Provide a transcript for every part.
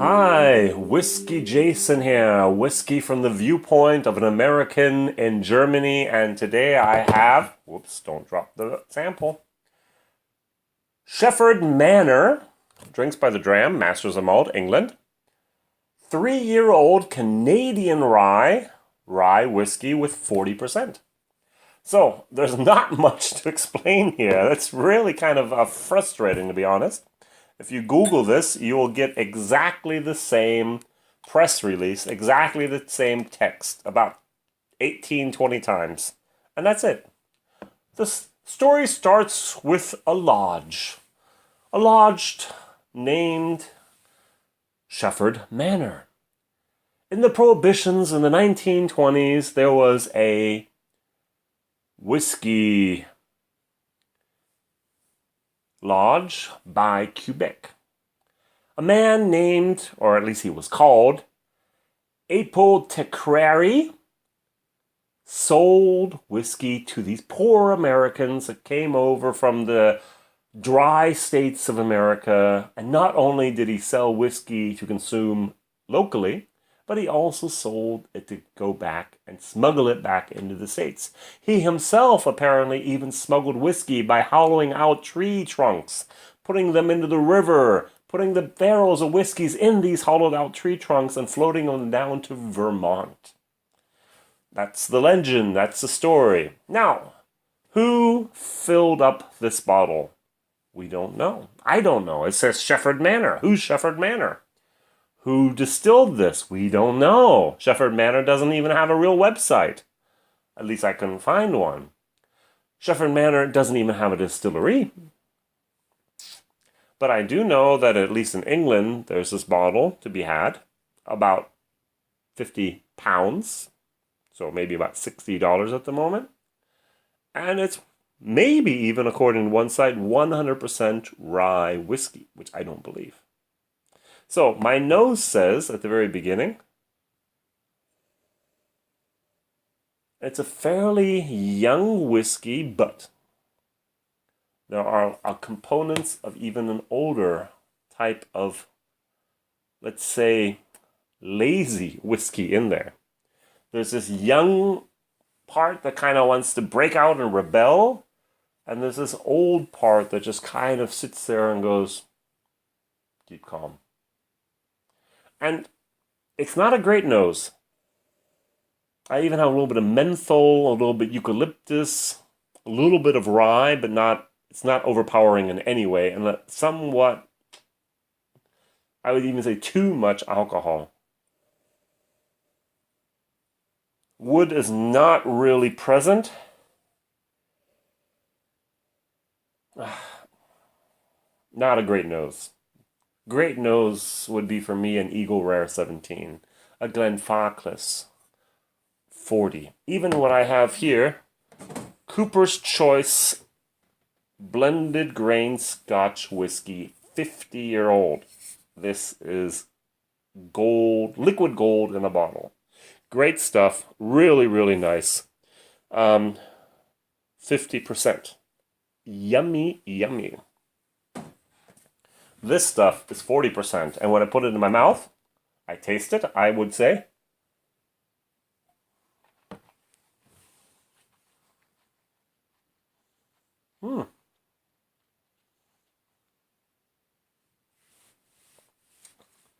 Hi, WhiskyJason here. Whiskey from the viewpoint of an American in Germany, and today I have, whoops, don't drop the sample. Shefford Manor, drinks by the dram, Masters of Malt, England. 3-year-old Canadian rye whiskey with 40%. So, there's not much to explain here. That's really kind of frustrating, to be honest. If you Google this, you will get exactly the same press release, exactly the same text, about 18, 20 times. And that's it. The story starts with a lodge. A lodge named Shefford Manor. In the Prohibitions in the 1920s, there was a whiskey lodge by Quebec. A man named, or at least he was called, Apothecary, sold whiskey to these poor Americans that came over from the dry states of America. And not only did he sell whiskey to consume locally, but he also sold it to go back and smuggle it back into the States. He himself apparently even smuggled whiskey by hollowing out tree trunks, putting them into the river, putting the barrels of whiskeys in these hollowed out tree trunks and floating them down to Vermont. That's the legend, that's the story. Now, who filled up this bottle? We don't know. I don't know. It says Shefford Manor. Who's Shefford Manor? Who distilled this? We don't know. Shefford Manor doesn't even have a real website. At least I couldn't find one. Shefford Manor doesn't even have a distillery. But I do know that at least in England, there's this bottle to be had, about 50 pounds, so maybe about $60 at the moment. And it's maybe even, according to one site, 100% rye whiskey, which I don't believe. So, my nose says, at the very beginning, it's a fairly young whiskey, but there are components of even an older type of, let's say, lazy whiskey in there. There's this young part that kind of wants to break out and rebel, and there's this old part that just kind of sits there and goes, keep calm. And it's not a great nose. I even have a little bit of menthol, a little bit eucalyptus, a little bit of rye, but it's not overpowering in any way, and somewhat, I would even say too much alcohol. Wood is not really present. Not a great nose. Great nose would be for me an Eagle Rare 17, a Glenfarclas 40. Even what I have here, Cooper's Choice blended grain Scotch whiskey, 50-year-old. This is gold, liquid gold in a bottle. Great stuff, really, really nice. 50%. Yummy, yummy. This stuff is 40%, and when I put it in my mouth, I taste it, I would say,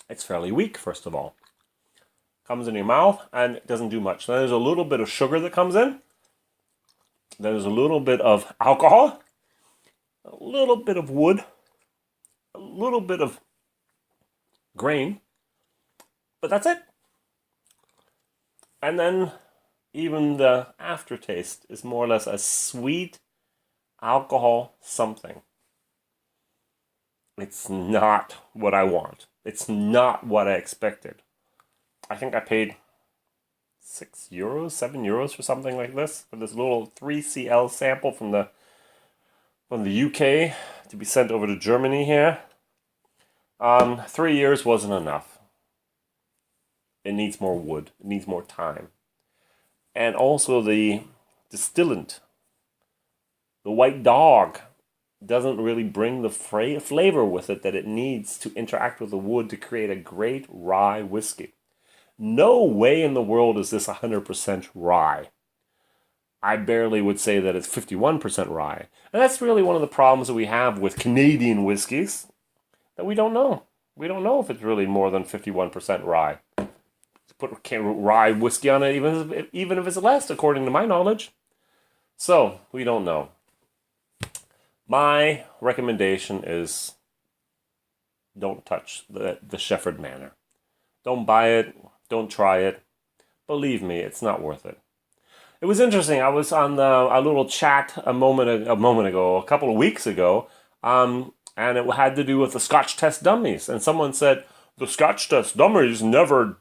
it's fairly weak, first of all. Comes in your mouth, and it doesn't do much. Then there's a little bit of sugar that comes in. There's a little bit of alcohol, a little bit of wood, a little bit of grain, but that's it. And then even the aftertaste is more or less a sweet alcohol something. It's not what I want. It's not what I expected. I think I paid €6, €7 for something like this, for this little 3cl sample from the UK to be sent over to Germany here. 3 years wasn't enough. It needs more wood. It needs more time. And also the distillant, the white dog, doesn't really bring the flavor with it that it needs to interact with the wood to create a great rye whiskey. No way in the world is this 100% rye. I barely would say that it's 51% rye. And that's really one of the problems that we have with Canadian whiskeys, that we don't know. We don't know if it's really more than 51% rye. Put rye whiskey on it, even if it's less, according to my knowledge. So, we don't know. My recommendation is don't touch the Shefford Manor. Don't buy it. Don't try it. Believe me, it's not worth it. It was interesting. I was on a little chat a couple of weeks ago, and it had to do with the Scotch test dummies. And someone said, the Scotch test dummies never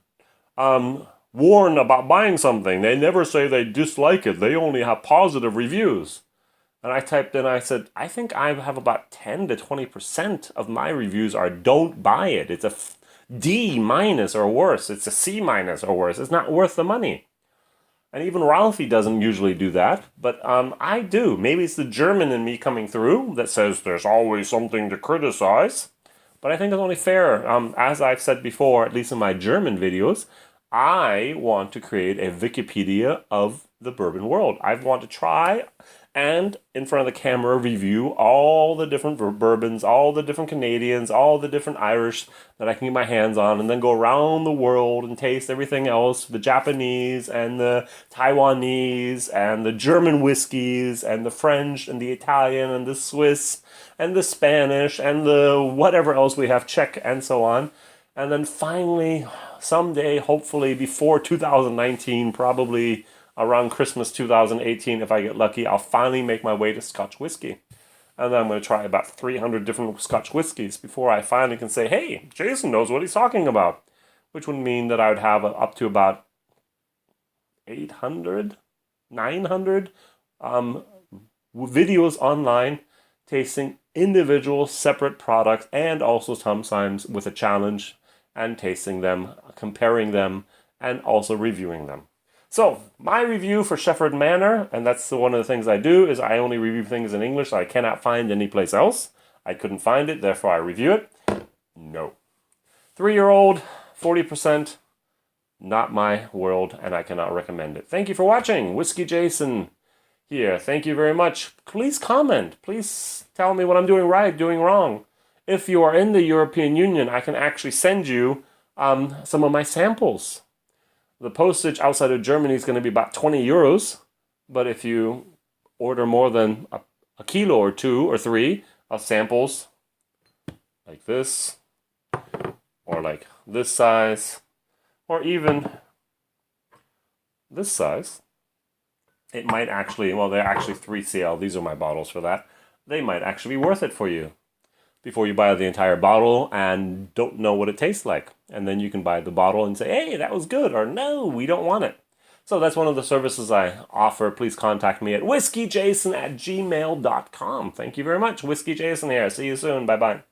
warn about buying something. They never say they dislike it. They only have positive reviews. And I typed in, I said, I think I have about 10 to 20% of my reviews are don't buy it. It's a D minus or worse. It's a C minus or worse. It's not worth the money. And even Ralphie doesn't usually do that, but I do. Maybe it's the German in me coming through that says there's always something to criticize. But I think it's only fair. As I've said before, at least in my German videos, I want to create a Wikipedia of the bourbon world. I want to try and in front of the camera review all the different bourbons, all the different Canadians, all the different Irish that I can get my hands on, and then go around the world and taste everything else, the Japanese and the Taiwanese and the German whiskeys and the French and the Italian and the Swiss and the Spanish and the whatever else we have, Czech and so on. And then finally, someday, hopefully before 2019, probably around Christmas 2018, if I get lucky, I'll finally make my way to Scotch whiskey. And then I'm going to try about 300 different Scotch whiskeys before I finally can say, hey, Jason knows what he's talking about. Which would mean that I would have up to about 800, 900 videos online tasting individual separate products and also sometimes with a challenge and tasting them, comparing them, and also reviewing them. So, my review for Shefford Manor, and that's one of the things I do, is I only review things in English I cannot find anyplace else. I couldn't find it, therefore I review it. No. 3-year-old, 40%, not my world, and I cannot recommend it. Thank you for watching. WhiskyJason here. Thank you very much. Please comment. Please tell me what I'm doing right, doing wrong. If you are in the European Union, I can actually send you some of my samples. The postage outside of Germany is going to be about 20 euros. But if you order more than a kilo or 2 or 3 of samples, like this, or like this size, or even this size, it might actually, well, they're actually 3CL. These are my bottles for that. They might actually be worth it for you before you buy the entire bottle and don't know what it tastes like. And then you can buy the bottle and say, hey, that was good, or no, we don't want it. So that's one of the services I offer. Please contact me at whiskyjason@gmail.com. Thank you very much. WhiskyJason here. See you soon. Bye-bye.